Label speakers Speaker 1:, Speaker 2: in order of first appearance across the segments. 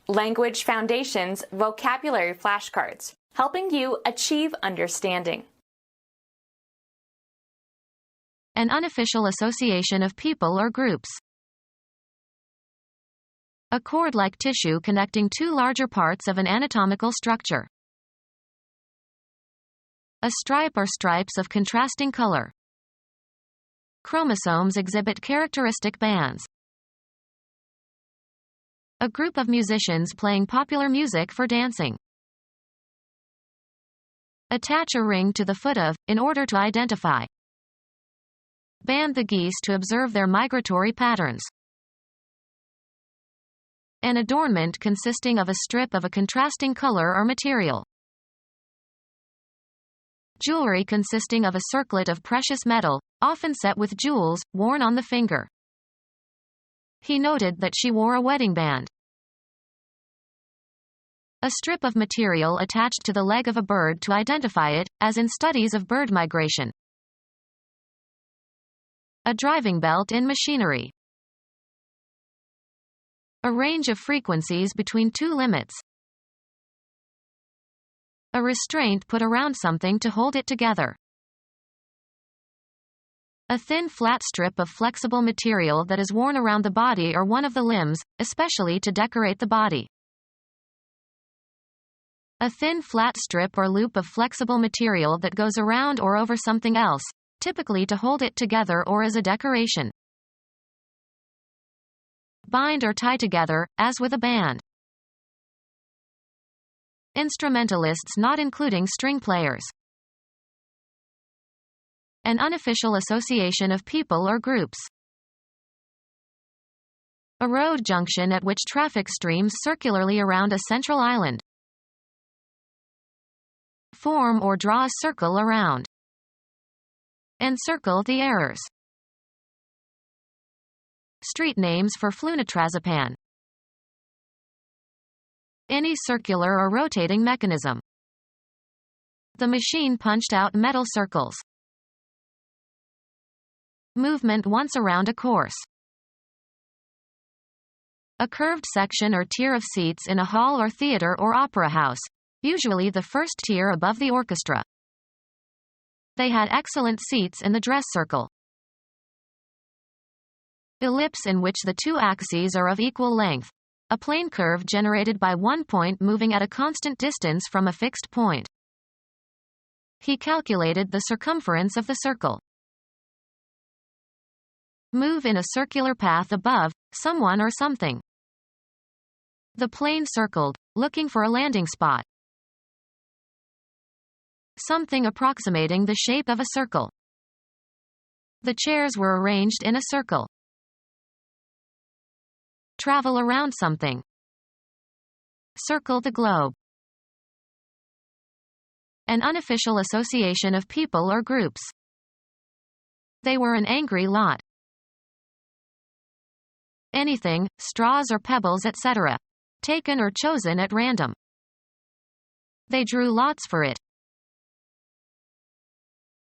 Speaker 1: Language Foundations Vocabulary Flashcards, helping you achieve understanding.
Speaker 2: An unofficial association of people or groups. A cord-like tissue connecting two larger parts of an anatomical structure. A stripe or stripes of contrasting color. Chromosomes exhibit characteristic bands. A group of musicians playing popular music for dancing. Attach a ring to the foot of, in order to identify. Band the geese to observe their migratory patterns. An adornment consisting of a strip of a contrasting color or material. Jewelry consisting of a circlet of precious metal, often set with jewels, worn on the finger. He noted that she wore a wedding band. A strip of material attached to the leg of a bird to identify it, as in studies of bird migration. A driving belt in machinery. A range of frequencies between two limits. A restraint put around something to hold it together. A thin flat strip of flexible material that is worn around the body or one of the limbs, especially to decorate the body. A thin flat strip or loop of flexible material that goes around or over something else, typically to hold it together or as a decoration. Bind or tie together, as with a band. Instrumentalists not including string players. An unofficial association of people or groups. A road junction at which traffic streams circularly around a central island. Form or draw a circle around. Encircle the errors. Street names for flunitrazepam. Any circular or rotating mechanism. The machine punched out metal circles. Movement once around a course. A curved section or tier of seats in a hall or theater or opera house, usually the first tier above the orchestra. They had excellent seats in the dress circle. Ellipse in which the two axes are of equal length. A plane curve generated by one point moving at a constant distance from a fixed point. He calculated the circumference of the circle. Move in a circular path above, someone or something. The plane circled, looking for a landing spot. Something approximating the shape of a circle. The chairs were arranged in a circle. Travel around something. Circle the globe. An unofficial association of people or groups. They were an angry lot. Anything, straws or pebbles, etc. Taken or chosen at random. They drew lots for it.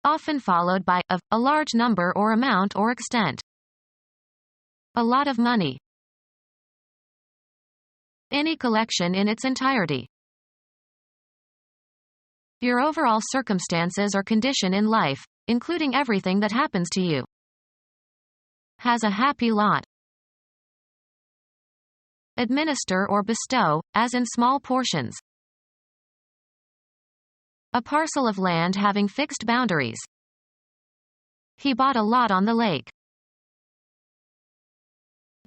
Speaker 2: Often followed by of, a large number or amount or extent. A lot of money. Any collection in its entirety. Your overall circumstances or condition in life, including everything that happens to you. Has a happy lot. Administer or bestow, as in small portions. A parcel of land having fixed boundaries. He bought a lot on the lake.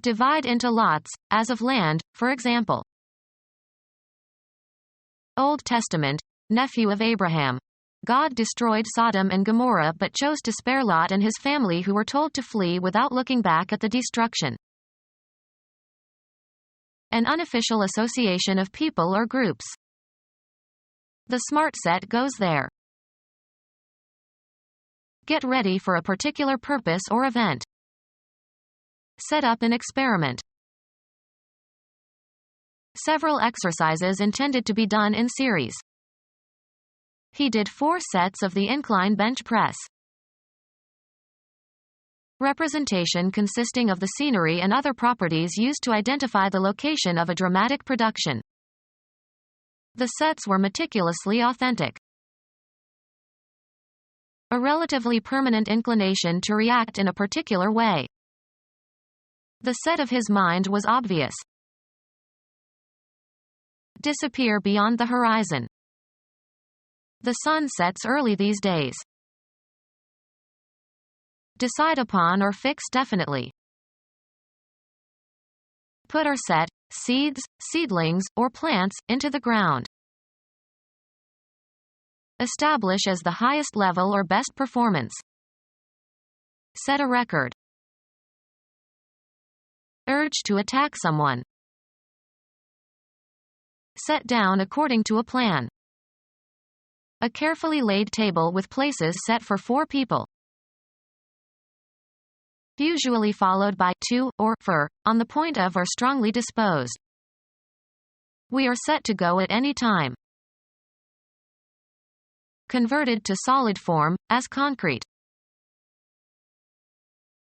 Speaker 2: Divide into lots, as of land, for example. Old Testament, nephew of Abraham. God destroyed Sodom and Gomorrah but chose to spare Lot and his family who were told to flee without looking back at the destruction. An unofficial association of people or groups. The smart set goes there. Get ready for a particular purpose or event. Set up an experiment. Several exercises intended to be done in series. He did 4 sets of the incline bench press. Representation consisting of the scenery and other properties used to identify the location of a dramatic production. The sets were meticulously authentic. A relatively permanent inclination to react in a particular way. The set of his mind was obvious. Disappear beyond the horizon. The sun sets early these days. Decide upon or fix definitely. Put or set, seeds, seedlings, or plants, into the ground. Establish as the highest level or best performance. Set a record. Urge to attack someone. Set down according to a plan. A carefully laid table with places set for 4 people. Usually followed by to, or for, on the point of or strongly disposed. We are set to go at any time. Converted to solid form, as concrete.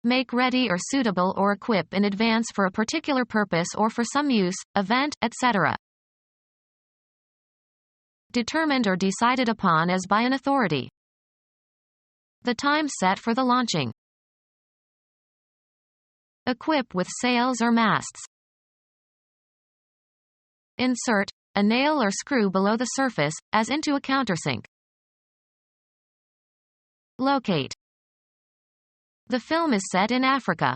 Speaker 2: Make ready or suitable or equip in advance for a particular purpose or for some use, event, etc. Determined or decided upon as by an authority. The time set for the launching. Equip with sails or masts. Insert a nail or screw below the surface, as into a countersink. Locate. The film is set in Africa.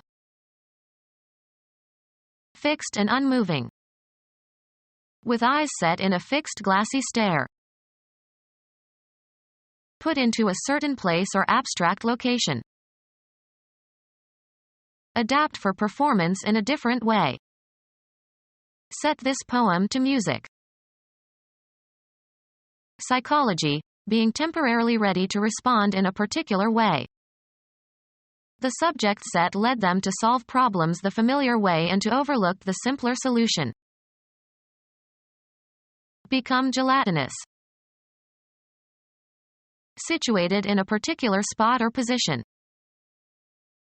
Speaker 2: Fixed and unmoving. With eyes set in a fixed glassy stare. Put into a certain place or abstract location. Adapt for performance in a different way. Set this poem to music. Psychology, being temporarily ready to respond in a particular way. The subject set led them to solve problems the familiar way and to overlook the simpler solution. Become gelatinous. Situated in a particular spot or position.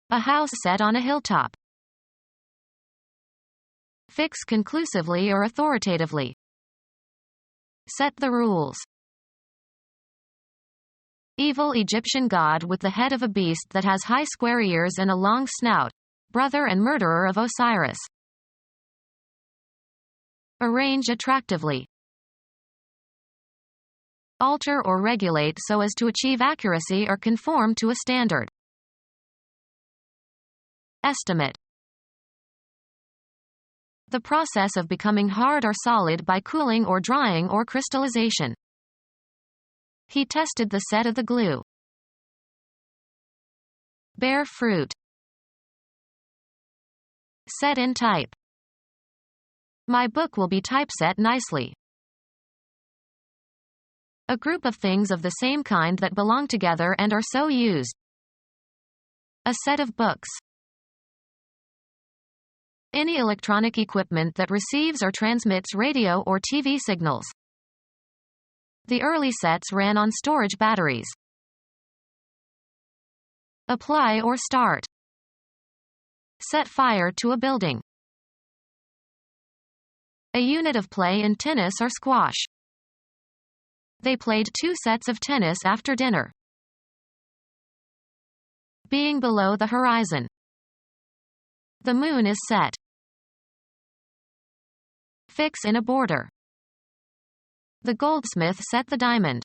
Speaker 2: A house set on a hilltop. Fix conclusively or authoritatively. Set the rules. Evil Egyptian god with the head of a beast that has high square ears and a long snout, brother and murderer of Osiris. Arrange attractively. Alter or regulate so as to achieve accuracy or conform to a standard. Estimate. The process of becoming hard or solid by cooling or drying or crystallization. He tested the set of the glue. Bear fruit. Set in type. My book will be typeset nicely. A group of things of the same kind that belong together and are so used. A set of books. Any electronic equipment that receives or transmits radio or TV signals. The early sets ran on storage batteries. Apply or start. Set fire to a building. A unit of play in tennis or squash. They played 2 sets of tennis after dinner. Being below the horizon. The moon is set. Fix in a border. The goldsmith set the diamond.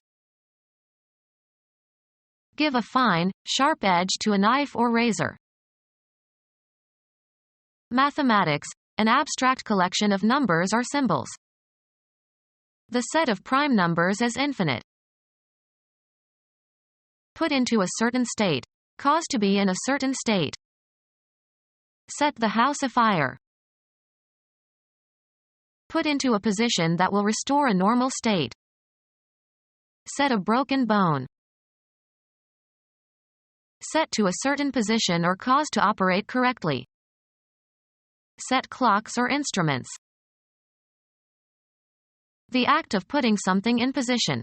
Speaker 2: Give a fine, sharp edge to a knife or razor. Mathematics, an abstract collection of numbers or symbols. The set of prime numbers as infinite. Put into a certain state. Cause to be in a certain state. Set the house afire. Put into a position that will restore a normal state. Set a broken bone. Set to a certain position or cause to operate correctly. Set clocks or instruments. The act of putting something in position.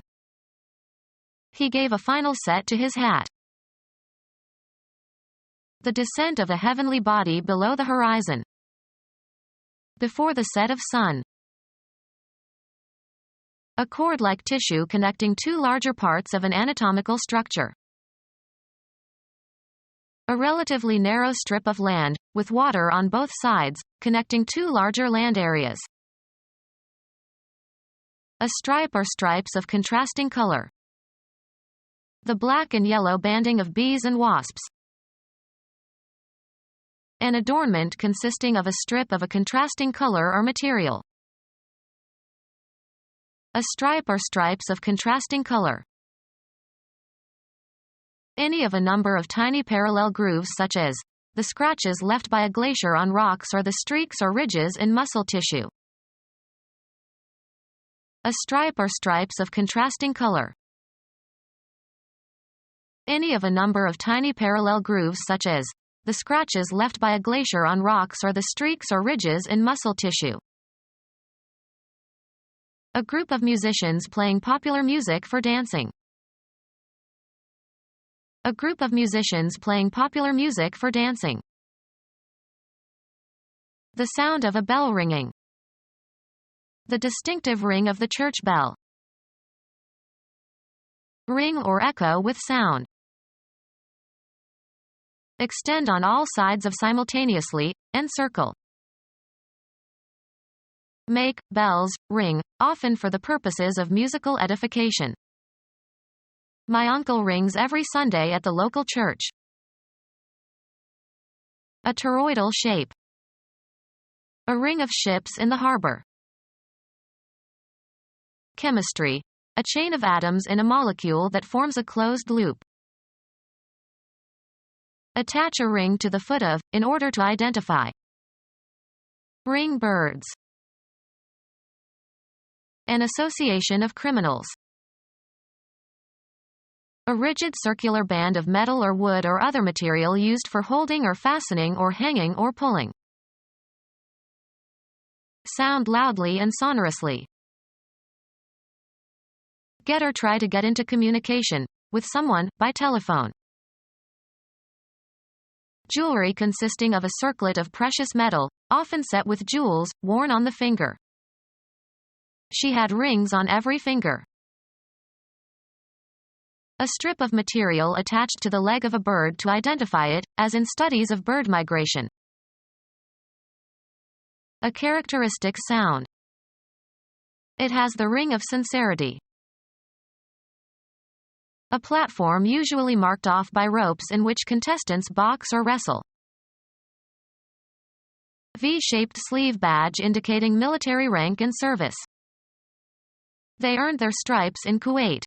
Speaker 2: He gave a final set to his hat. The descent of a heavenly body below the horizon. Before the set of sun. A cord-like tissue connecting two larger parts of an anatomical structure. A relatively narrow strip of land, with water on both sides, connecting two larger land areas. A stripe or stripes of contrasting color. The black and yellow banding of bees and wasps. An adornment consisting of a strip of a contrasting color or material. A stripe or stripes of contrasting color. Any of a number of tiny parallel grooves such as the scratches left by a glacier on rocks or the streaks or ridges in muscle tissue. A stripe or stripes of contrasting color. Any of a number of tiny parallel grooves such as the scratches left by a glacier on rocks or the streaks or ridges in muscle tissue. A group of musicians playing popular music for dancing. A group of musicians playing popular music for dancing. The sound of a bell ringing. The distinctive ring of the church bell. Ring or echo with sound. Extend on all sides of simultaneously, encircle. Make bells ring, often for the purposes of musical edification. My uncle rings every Sunday at the local church. A toroidal shape. A ring of ships in the harbor. Chemistry. A chain of atoms in a molecule that forms a closed loop. Attach a ring to the foot of, in order to identify. Ring birds. An association of criminals. A rigid circular band of metal or wood or other material used for holding or fastening or hanging or pulling. Sound loudly and sonorously. Get or try to get into communication with someone by telephone. Jewelry consisting of a circlet of precious metal, often set with jewels, worn on the finger. She had rings on every finger. A strip of material attached to the leg of a bird to identify it, as in studies of bird migration. A characteristic sound. It has the ring of sincerity. A platform usually marked off by ropes in which contestants box or wrestle. V-shaped sleeve badge indicating military rank and service. They earned their stripes in Kuwait.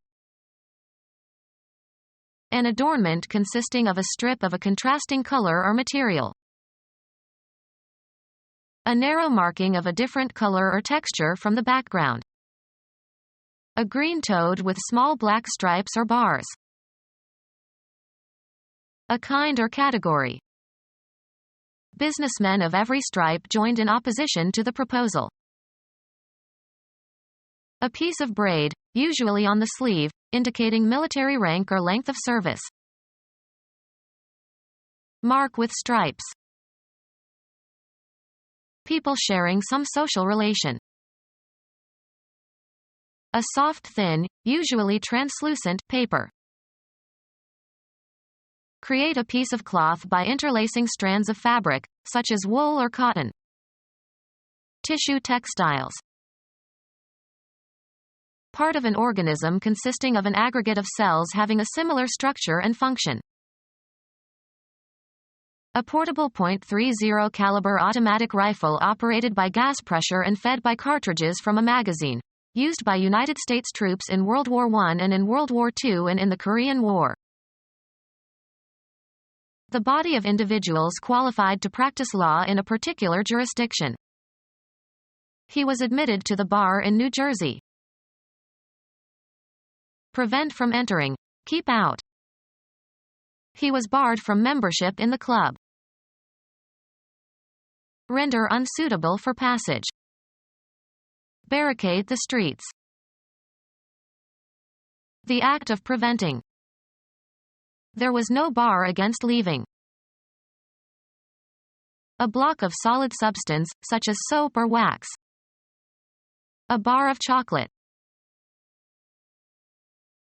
Speaker 2: An adornment consisting of a strip of a contrasting color or material. A narrow marking of a different color or texture from the background. A green toad with small black stripes or bars. A kind or category. Businessmen of every stripe joined in opposition to the proposal. A piece of braid, usually on the sleeve, indicating military rank or length of service. Mark with stripes. People sharing some social relation. A soft, thin, usually translucent, paper. Create a piece of cloth by interlacing strands of fabric, such as wool or cotton. Tissue textiles. Part of an organism consisting of an aggregate of cells having a similar structure and function. A portable .30 caliber automatic rifle operated by gas pressure and fed by cartridges from a magazine, used by United States troops in World War I and in World War II and in the Korean War. The body of individuals qualified to practice law in a particular jurisdiction. He was admitted to the bar in New Jersey. Prevent from entering. Keep out. He was barred from membership in the club. Render unsuitable for passage. Barricade the streets. The act of preventing. There was no bar against leaving. A block of solid substance, such as soap or wax. A bar of chocolate.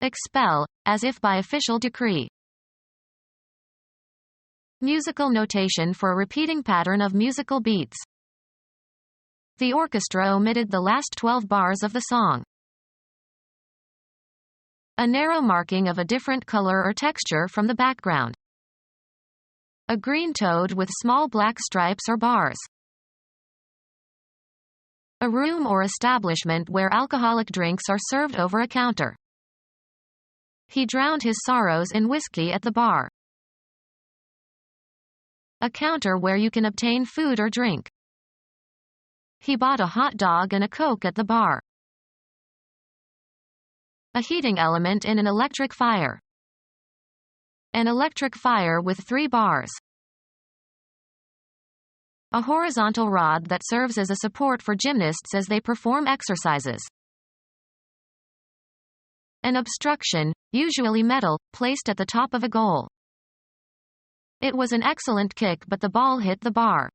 Speaker 2: Expel, as if by official decree. Musical notation for a repeating pattern of musical beats. The orchestra omitted the last 12 bars of the song. A narrow marking of a different color or texture from the background. A green toad with small black stripes or bars. A room or establishment where alcoholic drinks are served over a counter. He drowned his sorrows in whiskey at the bar. A counter where you can obtain food or drink. He bought a hot dog and a Coke at the bar. A heating element in an electric fire. An electric fire with 3 bars. A horizontal rod that serves as a support for gymnasts as they perform exercises. An obstruction, usually metal, placed at the top of a goal. It was an excellent kick, but the ball hit the bar.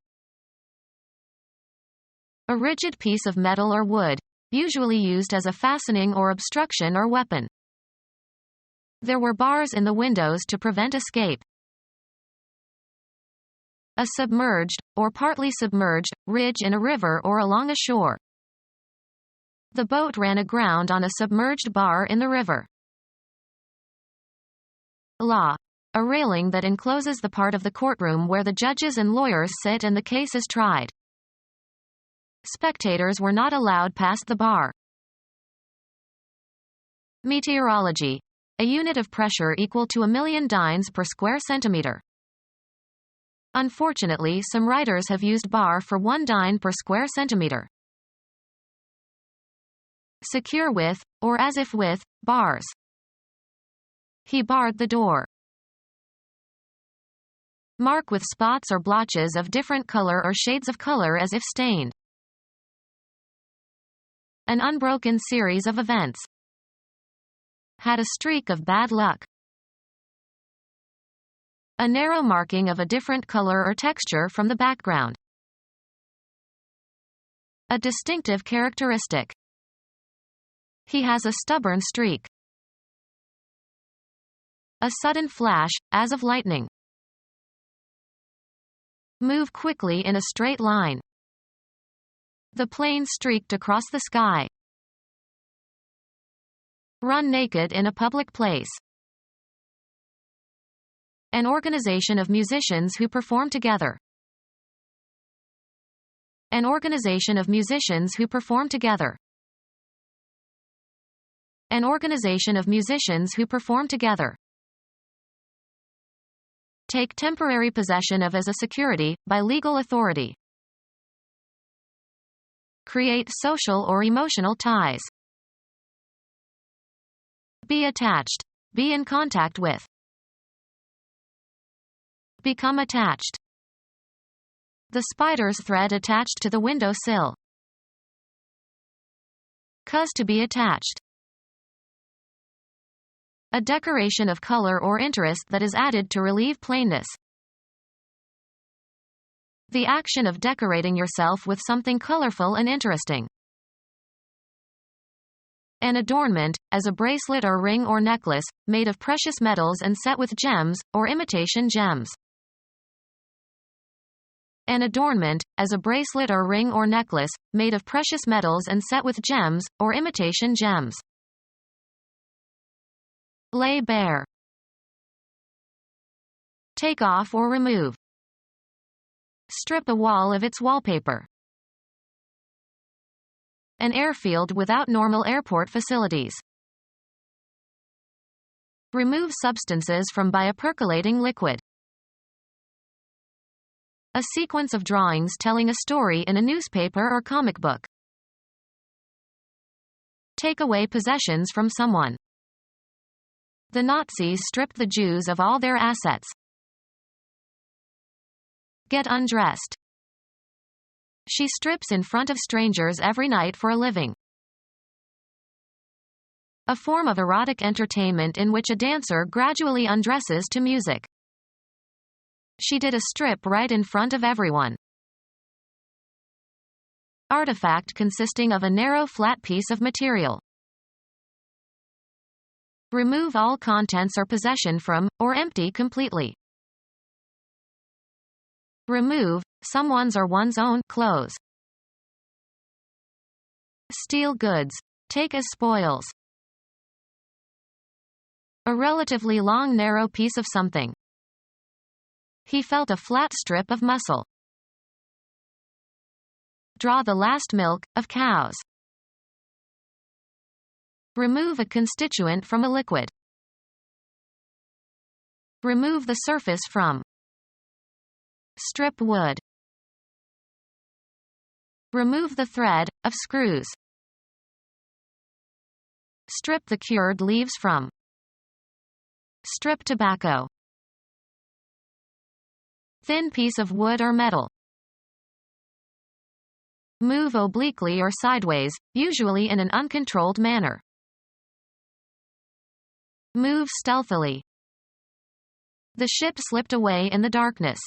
Speaker 2: A rigid piece of metal or wood, usually used as a fastening or obstruction or weapon. There were bars in the windows to prevent escape. A submerged, or partly submerged, ridge in a river or along a shore. The boat ran aground on a submerged bar in the river. Law. A railing that encloses the part of the courtroom where the judges and lawyers sit and the case is tried. Spectators were not allowed past the bar. Meteorology. A unit of pressure equal to 1,000,000 dynes per square centimeter. Unfortunately, some writers have used bar for 1 dyne per square centimeter. Secure with, or as if with, bars. He barred the door. Mark with spots or blotches of different color or shades of color as if stained. An unbroken series of events. Had a streak of bad luck. A narrow marking of a different color or texture from the background. A distinctive characteristic. He has a stubborn streak. A sudden flash, as of lightning. Move quickly in a straight line. The plane streaked across the sky. Run naked in a public place. An organization of musicians who perform together. An organization of musicians who perform together. An organization of musicians who perform together. Take temporary possession of as a security, by legal authority. Create social or emotional ties. Be attached. Be in contact with. Become attached. The spider's thread attached to the window sill. Cause to be attached. A decoration of color or interest that is added to relieve plainness. The action of decorating yourself with something colorful and interesting. An adornment, as a bracelet or ring or necklace, made of precious metals and set with gems, or imitation gems. An adornment, as a bracelet or ring or necklace, made of precious metals and set with gems, or imitation gems. Lay bare. Take off or remove. Strip a wall of its wallpaper. An airfield without normal airport facilities. Remove substances from by a percolating liquid. A sequence of drawings telling a story in a newspaper or comic book. Take away possessions from someone. The Nazis stripped the Jews of all their assets. Get undressed. She strips in front of strangers every night for a living. A form of erotic entertainment in which a dancer gradually undresses to music. She did a strip right in front of everyone. Artifact consisting of a narrow flat piece of material. Remove all contents or possession from, or empty completely. Remove, someone's or one's own, clothes. Steal goods. Take as spoils. A relatively long narrow piece of something. He felt a flat strip of muscle. Draw the last milk, of cows. Remove a constituent from a liquid. Remove the surface from. Strip wood. Remove the thread, of screws. Strip the cured leaves from. Strip tobacco. Thin piece of wood or metal. Move obliquely or sideways, usually in an uncontrolled manner. Move stealthily. The ship slipped away in the darkness.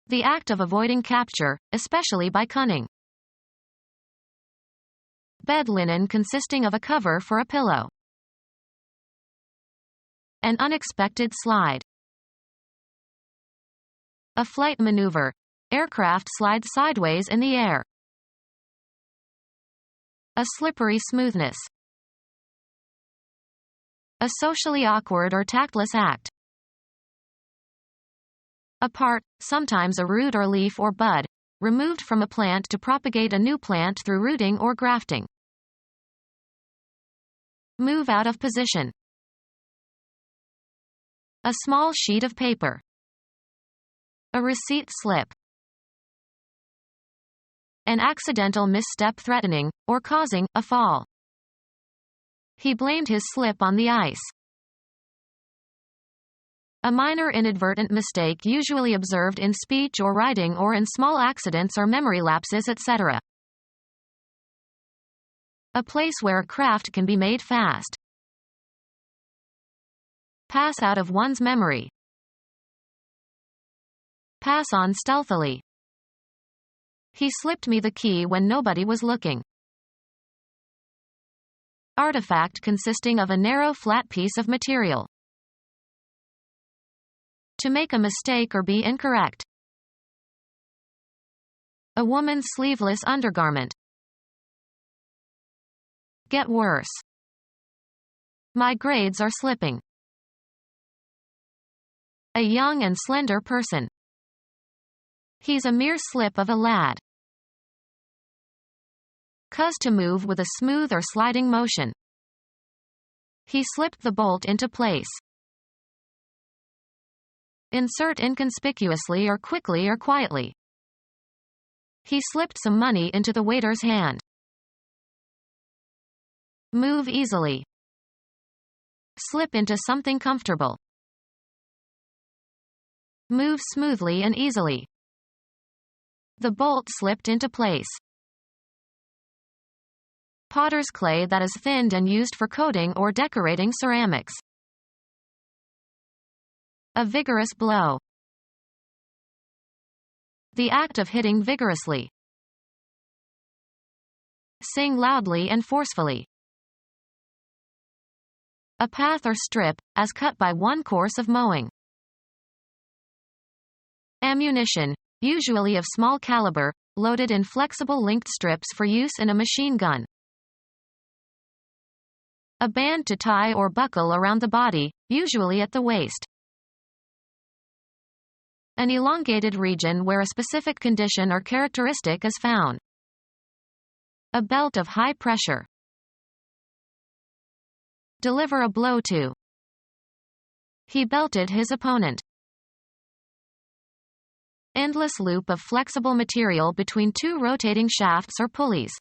Speaker 2: The act of avoiding capture, especially by cunning. Bed linen consisting of a cover for a pillow. An unexpected slide. A flight maneuver. Aircraft slides sideways in the air. A slippery smoothness. A socially awkward or tactless act. A part, sometimes a root or leaf or bud, removed from a plant to propagate a new plant through rooting or grafting. Move out of position. A small sheet of paper. A receipt slip. An accidental misstep threatening, or causing, a fall. He blamed his slip on the ice. A minor inadvertent mistake usually observed in speech or writing or in small accidents or memory lapses, etc. A place where a craft can be made fast. Pass out of one's memory. Pass on stealthily. He slipped me the key when nobody was looking. Artifact consisting of a narrow flat piece of material. To make a mistake or be incorrect. A woman's sleeveless undergarment. Get worse. My grades are slipping. A young and slender person. He's a mere slip of a lad. Cause to move with a smooth or sliding motion. He slipped the bolt into place. Insert inconspicuously or quickly or quietly. He slipped some money into the waiter's hand. Move easily. Slip into something comfortable. Move smoothly and easily. The bolt slipped into place. Potter's clay that is thinned and used for coating or decorating ceramics. A vigorous blow. The act of hitting vigorously. Sing loudly and forcefully. A path or strip, as cut by one course of mowing. Ammunition, usually of small caliber, loaded in flexible linked strips for use in a machine gun. A band to tie or buckle around the body, usually at the waist. An elongated region where a specific condition or characteristic is found. A belt of high pressure. Deliver a blow to. He belted his opponent. Endless loop of flexible material between two rotating shafts or pulleys.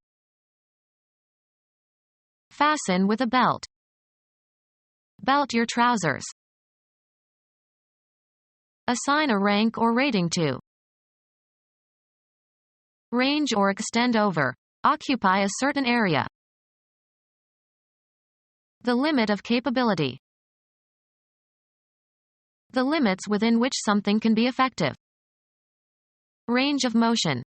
Speaker 2: Fasten with a belt. Belt your trousers. Assign a rank or rating to. Range or extend over. Occupy a certain area. The limit of capability. The limits within which something can be effective. Range of motion.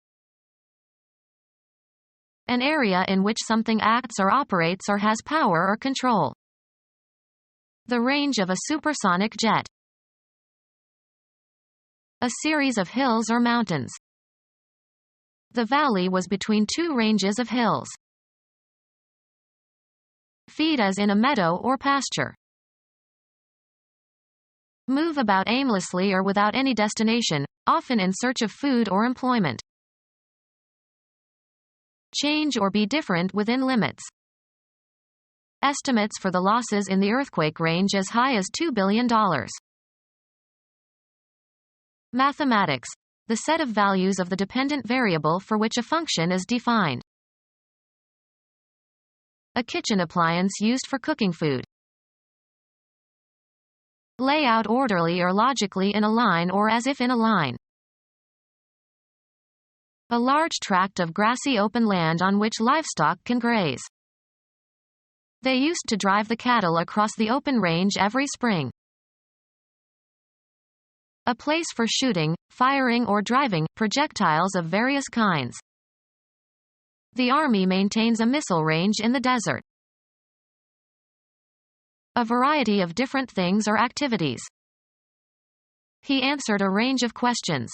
Speaker 2: An area in which something acts or operates or has power or control. The range of a supersonic jet. A series of hills or mountains. The valley was between two ranges of hills. Feed as in a meadow or pasture. Move about aimlessly or without any destination, often in search of food or employment. Change or be different within limits. Estimates for the losses in the earthquake range as high as $2 billion. Mathematics. The set of values of the dependent variable for which a function is defined. A kitchen appliance used for cooking food. Lay out orderly or logically in a line or as if in a line. A large tract of grassy open land on which livestock can graze. They used to drive the cattle across the open range every spring. A place for shooting, firing or driving projectiles of various kinds. The Army maintains a missile range in the desert. A variety of different things or activities. He answered a range of questions.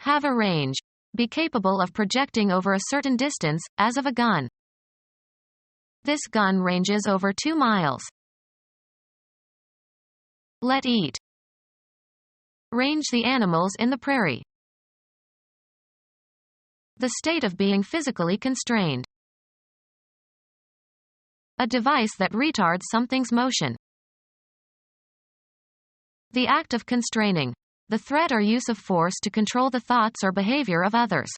Speaker 2: Have a range. Be capable of projecting over a certain distance, as of a gun. This gun ranges over 2 miles. Let eat. Range the animals in the prairie. The state of being physically constrained. A device that retards something's motion. The act of constraining. The threat or use of force to control the thoughts or behavior of others.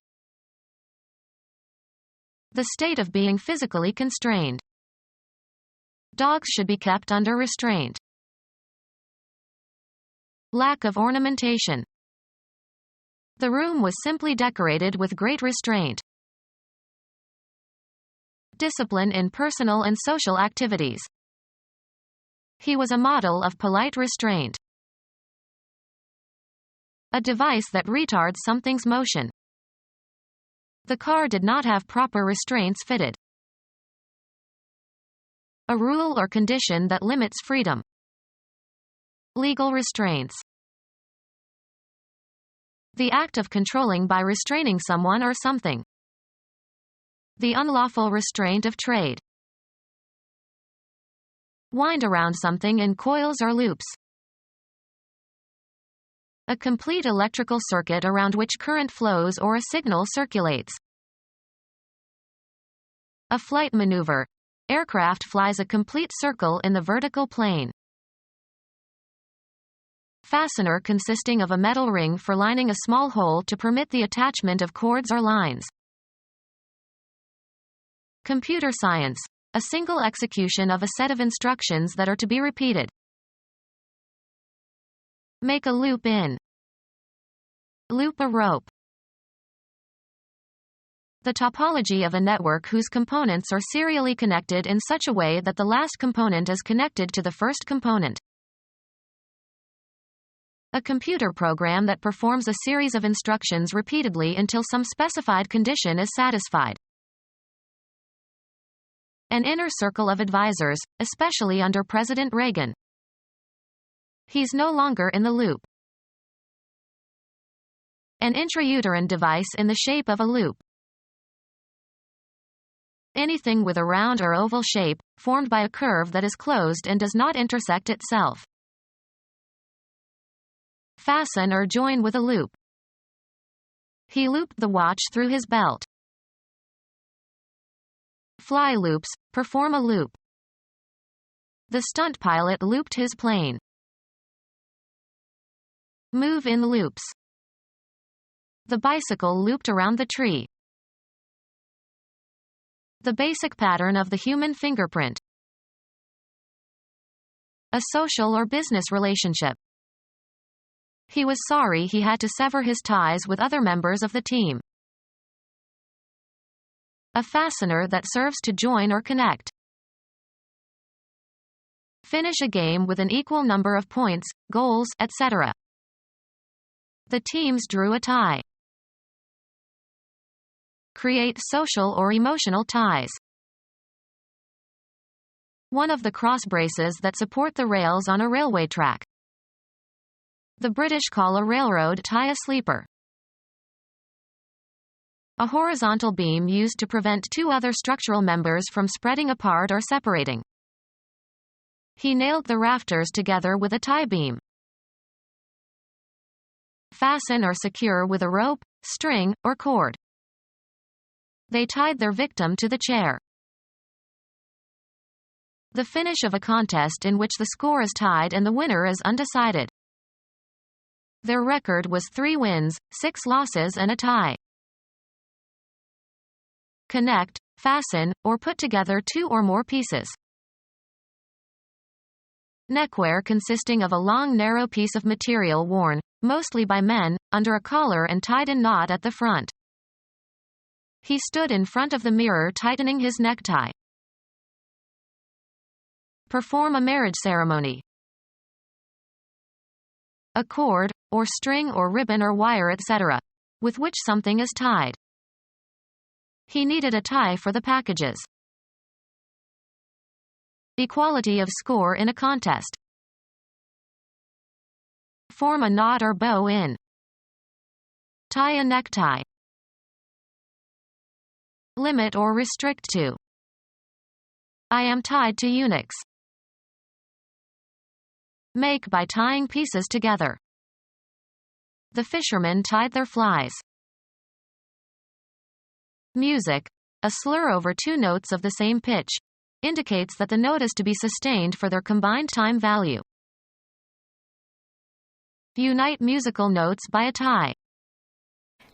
Speaker 2: The state of being physically constrained. Dogs should be kept under restraint. Lack of ornamentation. The room was simply decorated with great restraint. Discipline in personal and social activities. He was a model of polite restraint. A device that retards something's motion. The car did not have proper restraints fitted. A rule or condition that limits freedom. Legal restraints. The act of controlling by restraining someone or something. The unlawful restraint of trade. Wind around something in coils or loops. A complete electrical circuit around which current flows or a signal circulates. A flight maneuver. Aircraft flies a complete circle in the vertical plane. Fastener consisting of a metal ring for lining a small hole to permit the attachment of cords or lines. Computer science. A single execution of a set of instructions that are to be repeated. Make a loop in. Loop a rope. The topology of a network whose components are serially connected in such a way that the last component is connected to the first component. A computer program that performs a series of instructions repeatedly until some specified condition is satisfied. An inner circle of advisors, especially under President Reagan. He's no longer in the loop. An intrauterine device in the shape of a loop. Anything with a round or oval shape, formed by a curve that is closed and does not intersect itself. Fasten or join with a loop. He looped the watch through his belt. Fly loops, perform a loop. The stunt pilot looped his plane. Move in loops. The bicycle looped around the tree. The basic pattern of the human fingerprint. A social or business relationship. He was sorry he had to sever his ties with other members of the team. A fastener that serves to join or connect. Finish a game with an equal number of points, goals, etc. The teams drew a tie. create social or emotional ties. One of the cross braces that support the rails on a railway track. The British call a railroad tie a sleeper. A horizontal beam used to prevent two other structural members from spreading apart or separating. He nailed the rafters together with a tie beam. Fasten or secure with a rope, string, or cord. They tied their victim to the chair. The finish of a contest in which the score is tied and the winner is undecided. Their record was 3 wins, 6 losses and a tie. Connect, fasten, or put together 2 or more pieces. Neckwear consisting of a long narrow piece of material worn, mostly by men, under a collar and tied in knot at the front. He stood in front of the mirror tightening his necktie. Perform a marriage ceremony. A cord, or string or ribbon or wire etc., with which something is tied. He needed a tie for the packages. Equality of score in a contest. Form a knot or bow in. Tie a necktie. Limit or restrict to. I am tied to eunuchs. Make by tying pieces together. The fishermen tied their flies. Music, a slur over 2 notes of the same pitch, indicates that the note is to be sustained for their combined time value. Unite musical notes by a tie.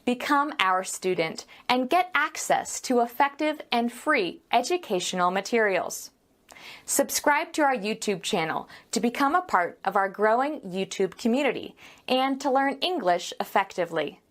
Speaker 1: Become our student and get access to effective and free educational materials. Subscribe to our YouTube channel to become a part of our growing YouTube community and to learn English effectively.